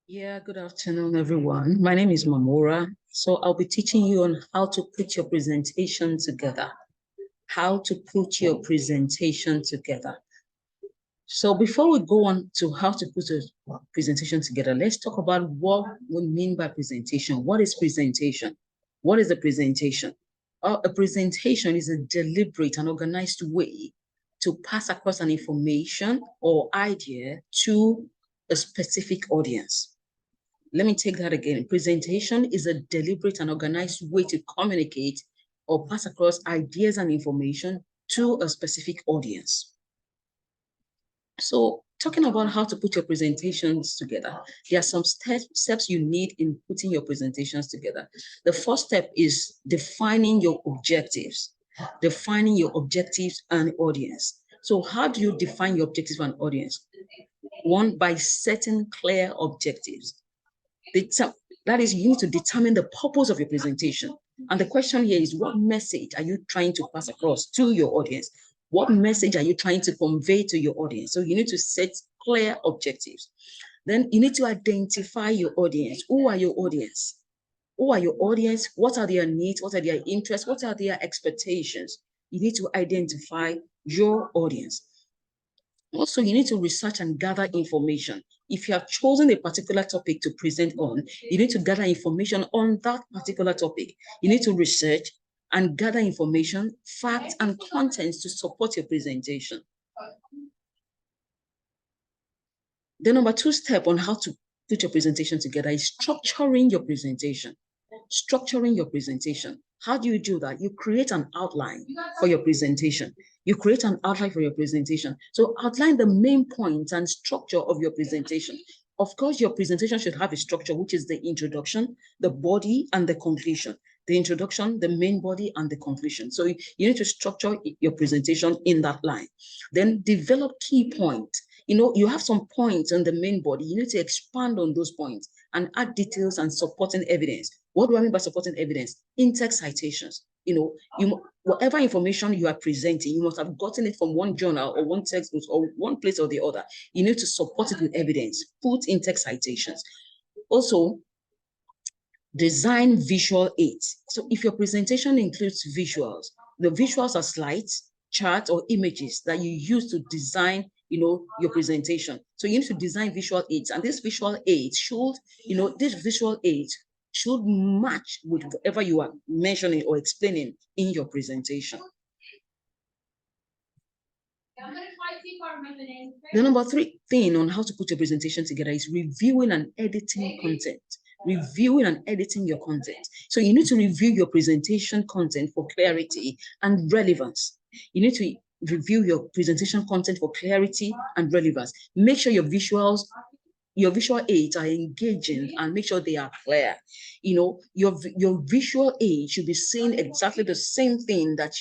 Yeah, good afternoon, everyone. My name is Mamora. So I'll be teaching you on how to put your presentation together. How to put your presentation together. So before we go on to how to put a presentation together, let's talk about what we mean by presentation. What is presentation? What is a presentation? A presentation is a deliberate and organized way to pass across an information or idea to a specific audience. Let me take that again. Presentation is a deliberate and organized way to communicate or pass across ideas and information to a specific audience. So talking about how to put your presentations together, there are some steps you need in putting your presentations together. The first step is defining your objectives. Defining your objectives and audience. So how do you define your objectives and audience? One, by setting clear objectives. That is, you need to determine the purpose of your presentation. And the question here is, what message are you trying to pass across to your audience? What message are you trying to convey to your audience? So you need to set clear objectives. Then you need to identify your audience. Who are your audience? Who are your audience? What are their needs? What are their interests? What are their expectations? You need to identify your audience. Also, you need to research and gather information. If you have chosen a particular topic to present on, you need to gather information on that particular topic. You need to research and gather information, facts, and contents to support your presentation. The number two step on how to put your presentation together is structuring your presentation. Structuring your presentation. How do you do that? You create an outline for your presentation. You create an outline for your presentation. So outline the main points and structure of your presentation. Of course, your presentation should have a structure, which is the introduction, the body, and the conclusion. The introduction, the main body, and the conclusion. So you need to structure your presentation in that line. Then develop key points. You have some points on the main body. You need to expand on those points and add details and supporting evidence. What do I mean by supporting evidence? In-text citations. Whatever information you are presenting, you must have gotten it from one journal or one textbook or one place or the other. You need to support it with evidence. Put in-text citations. Also, design visual aids. So if your presentation includes visuals, the visuals are slides, charts, or images that you use to design your presentation. So you need to design visual aids, and this visual aids should match with whatever you are mentioning or explaining in your presentation. The number three thing on how to put your presentation together is reviewing and editing content. Reviewing and editing your content. So you need to review your presentation content for clarity and relevance. You need to review your presentation content for clarity and relevance. Make sure your visual aids are engaging and make sure they are clear. Your visual aid should be saying exactly the same thing that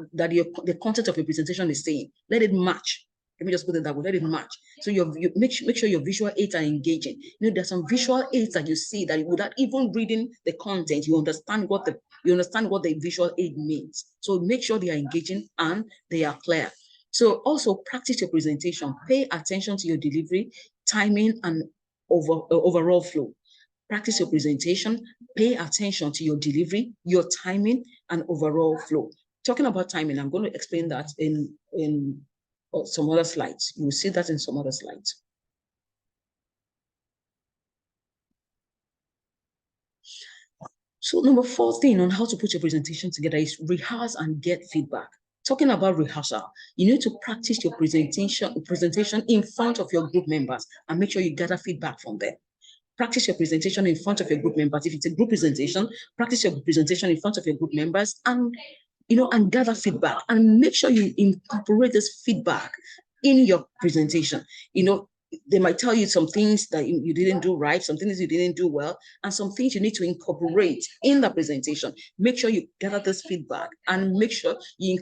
the content of your presentation is saying. Let it match. Let me just put it that way. Let it match. So you make sure your visual aids are engaging. There's some visual aids that you see that without even reading the content, you understand what the visual aid means. So make sure they are engaging and they are clear. So also practice your presentation. Pay attention to your delivery, timing, and overall flow. Practice your presentation. Pay attention to your delivery, your timing, and overall flow. Talking about timing, I'm going to explain that in some other slides. You will see that in some other slides. So number four thing on how to put your presentation together is rehearse and get feedback. Talking about rehearsal, you need to practice your presentation in front of your group members and make sure you gather feedback from them. Practice your presentation in front of your group members. If it's a group presentation, practice your presentation in front of your group members and gather feedback and make sure you incorporate this feedback in your presentation. They might tell you some things that you didn't do right, some things you didn't do well, and some things you need to incorporate in the presentation. Make sure you gather this feedback and make sure you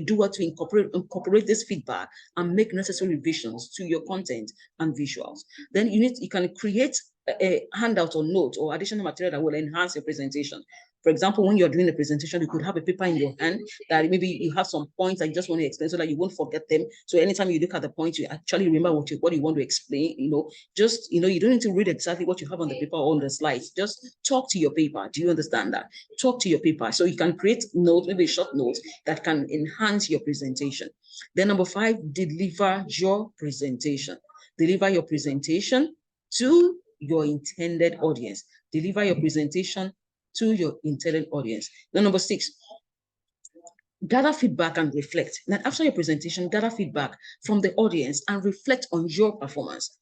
do what to incorporate this feedback and make necessary revisions to your content and visuals. Then you can create a handout or note or additional material that will enhance your presentation. For example, when you're doing a presentation, you could have a paper in your hand that maybe you have some points that you just want to explain so that you won't forget them. So anytime you look at the points, you actually remember what you want to explain. Just you don't need to read exactly what you have on the paper or on the slides. Just talk to your paper. Do you understand that? Talk to your paper so you can create notes, maybe short notes that can enhance your presentation. Then number 5, deliver your presentation. Deliver your presentation to your intended audience. Deliver your presentation to your intended audience. Then number 6, gather feedback and reflect. Now, after your presentation, gather feedback from the audience and reflect on your performance.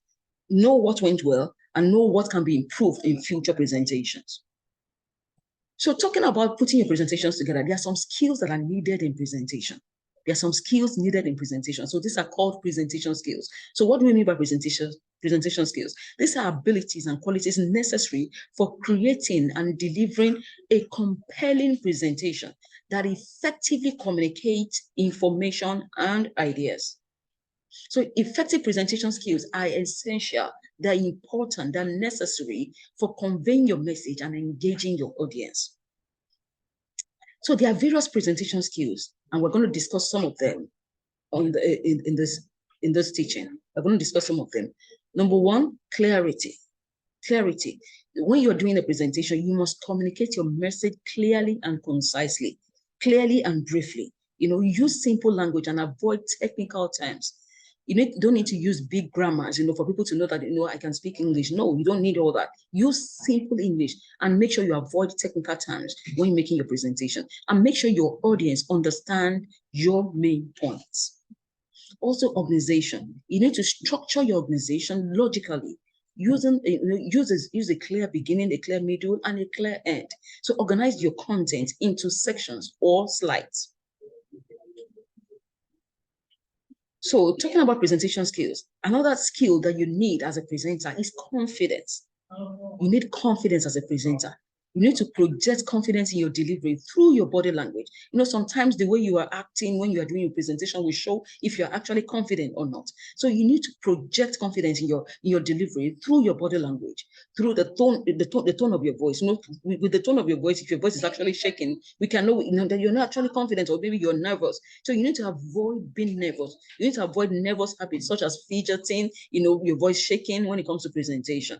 Know what went well and know what can be improved in future presentations. So talking about putting your presentations together, there are some skills that are needed in presentation. There are some skills needed in presentation. So these are called presentation skills. So what do we mean by presentation skills? These are abilities and qualities necessary for creating and delivering a compelling presentation that effectively communicates information and ideas. So effective presentation skills are essential, they're important, they're necessary for conveying your message and engaging your audience. So there are various presentation skills, and we're going to discuss some of them in this teaching. We're going to discuss some of them. Number 1, clarity. Clarity. When you're doing a presentation, you must communicate your message clearly and concisely, clearly and briefly. Use simple language and avoid technical terms. You don't need to use big grammars, for people to know that, I can speak English. No, you don't need all that. Use simple English and make sure you avoid technical terms when you're making your presentation, and make sure your audience understand your main points. Also, organization. You need to structure your organization logically, use a clear beginning, a clear middle, and a clear end. So organize your content into sections or slides. So talking about presentation skills, another skill that you need as a presenter is confidence. You need confidence as a presenter. You need to project confidence in your delivery through your body language. Sometimes the way you are acting when you are doing your presentation will show if you're actually confident or not. So you need to project confidence in your delivery through your body language, through the tone of your voice. With the tone of your voice, if your voice is actually shaking, we can know, that you're not actually confident, or maybe you're nervous. So you need to avoid being nervous. You need to avoid nervous habits such as fidgeting, your voice shaking when it comes to presentation.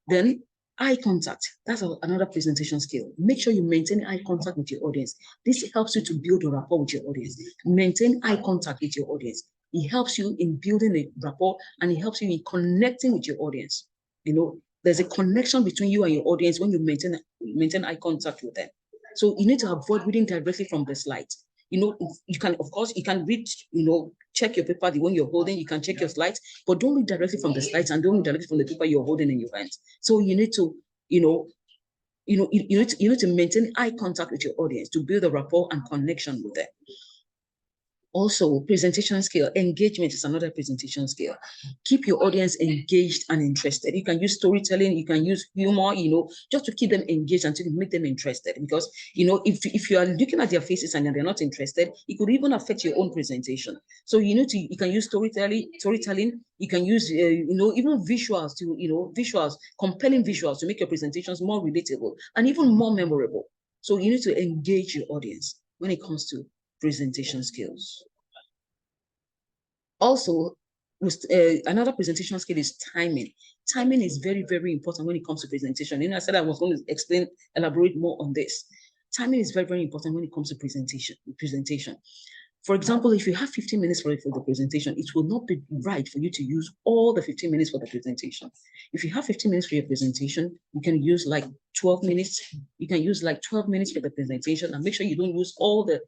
Then eye contact. That's another presentation skill. Make sure you maintain eye contact with your audience. This helps you to build a rapport with your audience. Maintain eye contact with your audience. It helps you in building a rapport, and it helps you in connecting with your audience. There's a connection between you and your audience when you maintain eye contact with them. So you need to avoid reading directly from the slides. You can, of course, you can read, check your paper, the one you're holding, you can check your slides, but don't read directly from the slides and don't read directly from the paper you're holding in your hands. So you need to, you need to maintain eye contact with your audience to build a rapport and connection with them. Also, presentation skill. Engagement is another presentation skill. Keep your audience engaged and interested. You can use storytelling, you can use humor, just to keep them engaged and to make them interested. Because, if you are looking at their faces and they're not interested, it could even affect your own presentation. So you can use storytelling, you can use, even visuals compelling visuals to make your presentations more relatable and even more memorable. So you need to engage your audience when it comes to presentation skills. Also, another presentation skill is timing. Timing is very, very important when it comes to presentation. I said I was going to elaborate more on this. Timing is very, very important when it comes to presentation. For example, if you have 15 minutes for the presentation, it will not be right for you to use all the 15 minutes for the presentation. If you have 15 minutes for your presentation, you can use like 12 minutes. You can use like 12 minutes for the presentation, and make sure you don't use all the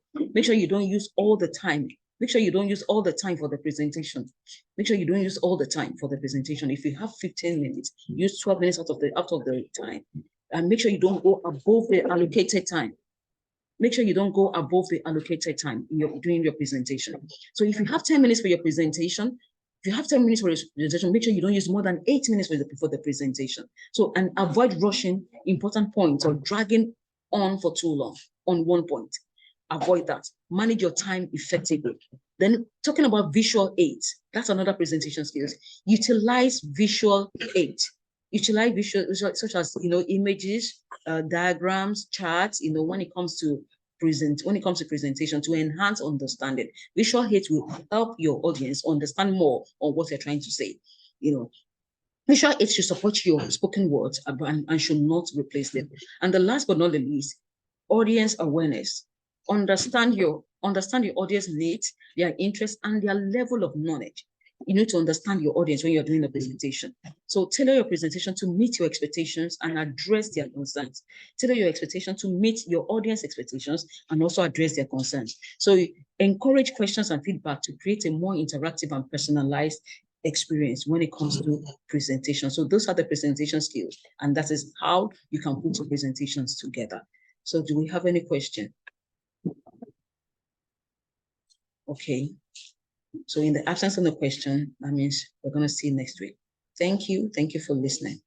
time. Make sure you don't use all the time for the presentation. Make sure you don't use all the time for the presentation. If you have 15 minutes, use 12 minutes out of the time. And make sure you don't go above the allocated time. Make sure you don't go above the allocated time during your presentation. So if you have 10 minutes for your presentation, make sure you don't use more than 8 minutes for the presentation. So, and avoid rushing important points or dragging on for too long on one point. Avoid that. Manage your time effectively. Then talking about visual aids, that's another presentation skills. Utilize visual aids. Utilize visual, such as images, diagrams, charts, when it comes to presentation to enhance understanding. Visual aids will help your audience understand more on what you're trying to say. Visual aids should support your spoken words and should not replace them. And the last but not the least, audience awareness. Understand your audience needs, their interests, and their level of knowledge. You need to understand your audience when you're doing a presentation. So tailor your presentation to meet your expectations and address their concerns. Tailor your expectation to meet your audience expectations and also address their concerns. So encourage questions and feedback to create a more interactive and personalized experience when it comes to presentation. So those are the presentation skills, and that is how you can put your presentations together. So do we have any question? Okay. So in the absence of the question, that means we're going to see you next week. Thank you. Thank you for listening.